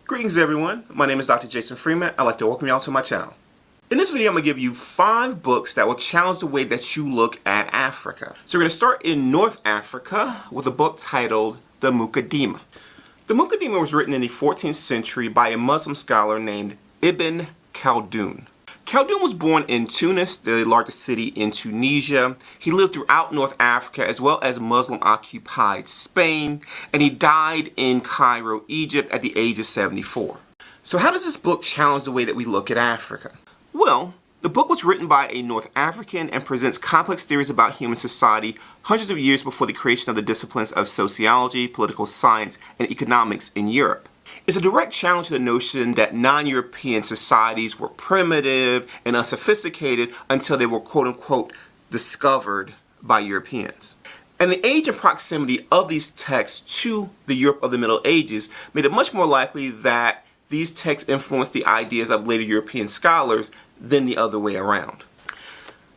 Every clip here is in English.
Greetings everyone, my name is Dr. Jason Freeman. I'd like to welcome y'all to my channel. In this video I'm going to give you 5 books that will challenge the way that you look at Africa. So we're going to start in North Africa with a book titled The Magudima. The Magudima was written in the 14th century by a Muslim scholar named Ibn Khaldun. Khaldun was born in Tunis, the largest city in Tunisia. He lived throughout North Africa as well as Muslim-occupied Spain, and he died in Cairo, Egypt at the age of 74. So how does this book challenge the way that we look at Africa? Well, the book was written by a North African and presents complex theories about human society hundreds of years before the creation of the disciplines of sociology, political science, and economics in Europe. It's a direct challenge to the notion that non-European societies were primitive and unsophisticated until they were quote-unquote discovered by Europeans. And the age and proximity of these texts to the Europe of the Middle Ages made it much more likely that these texts influenced the ideas of later European scholars than the other way around.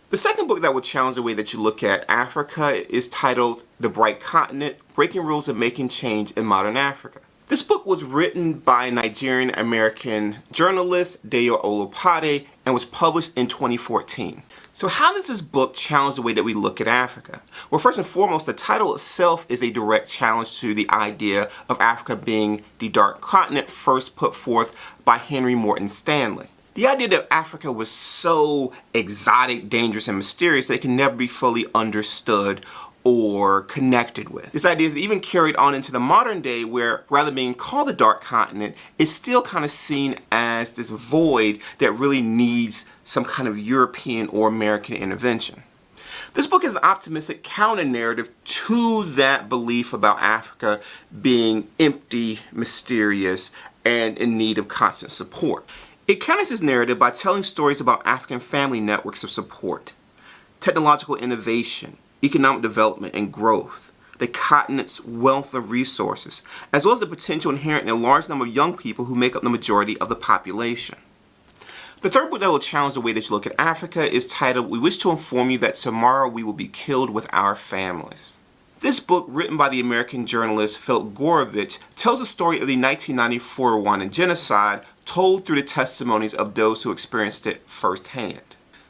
The second book that will challenge the way that you look at Africa is titled The Bright Continent: Breaking Rules and Making Change in Modern Africa. This book was written by Nigerian-American journalist Dayo Olopade and was published in 2014. So how does this book challenge the way that we look at Africa? Well, first and foremost, the title itself is a direct challenge to the idea of Africa being the dark continent first put forth by Henry Morton Stanley. The idea that Africa was so exotic, dangerous, and mysterious that it can never be fully understood or connected with. This idea is even carried on into the modern day where, rather than being called the dark continent, it's still kind of seen as this void that really needs some kind of European or American intervention. This book is an optimistic counter-narrative to that belief about Africa being empty, mysterious, and in need of constant support. It counters this narrative by telling stories about African family networks of support, technological innovation, economic development and growth, the continent's wealth of resources, as well as the potential inherent in a large number of young people who make up the majority of the population. The third book that will challenge the way that you look at Africa is titled We Wish to Inform You That Tomorrow We Will Be Killed with Our Families. This book, written by the American journalist Philip Gorovitch, tells the story of the 1994 Rwandan genocide told through the testimonies of those who experienced it firsthand.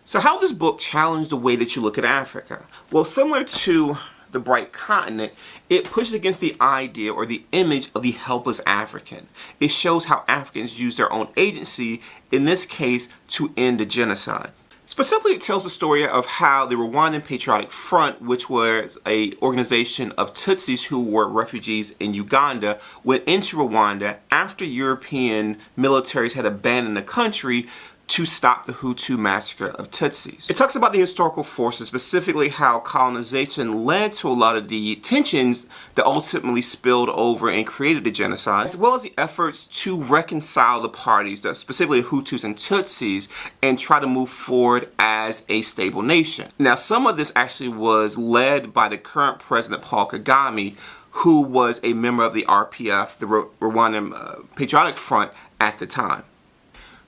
So how does this book challenge the way that you look at Africa? Well, similar to The Bright Continent, it pushes against the idea or the image of the helpless African. It shows how Africans use their own agency, in this case, to end the genocide. Specifically, it tells the story of how the Rwandan Patriotic Front, which was an organization of Tutsis who were refugees in Uganda, went into Rwanda after European militaries had abandoned the country to stop the Hutu massacre of Tutsis. It talks about the historical forces, specifically how colonization led to a lot of the tensions that ultimately spilled over and created the genocide, as well as the efforts to reconcile the parties, specifically Hutus and Tutsis, and try to move forward as a stable nation. Now, some of this actually was led by the current president, Paul Kagame, who was a member of the RPF, the Rwandan Patriotic Front, at the time.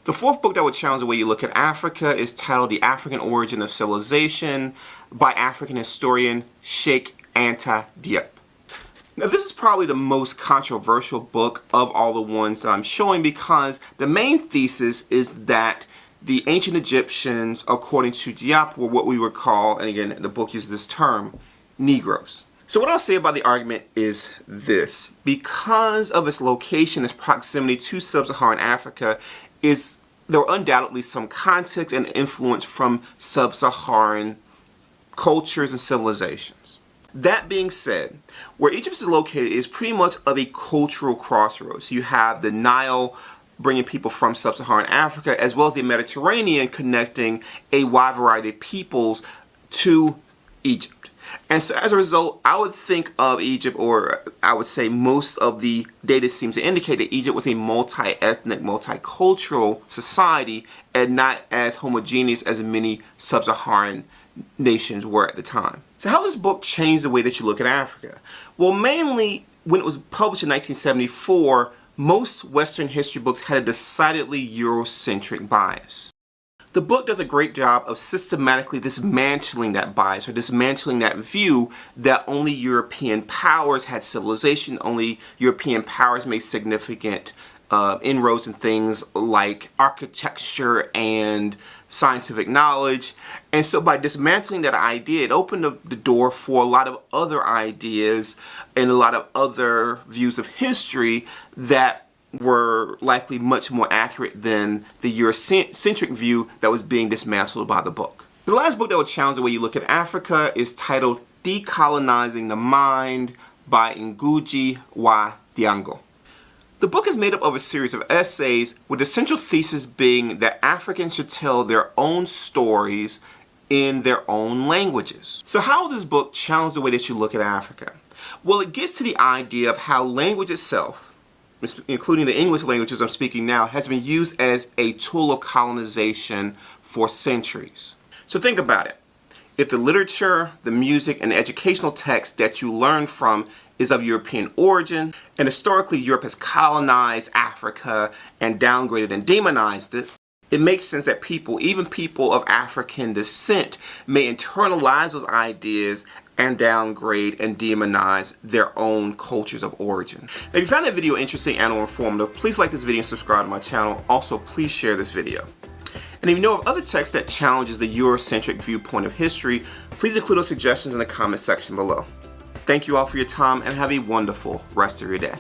The fourth book that would challenge the way you look at Africa is titled The African Origin of Civilization by African historian Sheikh Anta Diop. Now, this is probably the most controversial book of all the ones that I'm showing because the main thesis is that the ancient Egyptians, according to Diop, were what we would call, and again the book uses this term, Negroes. So what I'll say about the argument is this: because of its location, its proximity to sub-Saharan Africa, there were undoubtedly some context and influence from sub-Saharan cultures and civilizations. That being said, where Egypt is located is pretty much of a cultural crossroads. You have the Nile bringing people from sub-Saharan Africa, as well as the Mediterranean connecting a wide variety of peoples to Egypt. And so as a result, I would think of Egypt, or I would say most of the data seems to indicate that Egypt was a multi-ethnic, multicultural society and not as homogeneous as many sub-Saharan nations were at the time. So how does this book change the way that you look at Africa? Well, mainly when it was published in 1974, most Western history books had a decidedly Eurocentric bias. The book does a great job of systematically dismantling that bias or dismantling that view that only European powers had civilization, only European powers made significant inroads in things like architecture and scientific knowledge. And so by dismantling that idea, it opened up the door for a lot of other ideas and a lot of other views of history that were likely much more accurate than the Eurocentric view that was being dismantled by the book. The last book that will challenge the way you look at Africa is titled Decolonizing the Mind by Ngugi wa Thiong'o. The book is made up of a series of essays with the central thesis being that Africans should tell their own stories in their own languages. So how will this book challenge the way that you look at Africa? Well, it gets to the idea of how language itself, including the English languages I'm speaking now, has been used as a tool of colonization for centuries. So think about it. If the literature, the music, and the educational text that you learn from is of European origin, and historically Europe has colonized Africa and downgraded and demonized it, it makes sense that people, even people of African descent, may internalize those ideas and downgrade and demonize their own cultures of origin. Now, if you found that video interesting and or informative, please like this video and subscribe to my channel. Also, please share this video. And if you know of other texts that challenges the Eurocentric viewpoint of history, please include those suggestions in the comment section below. Thank you all for your time and have a wonderful rest of your day.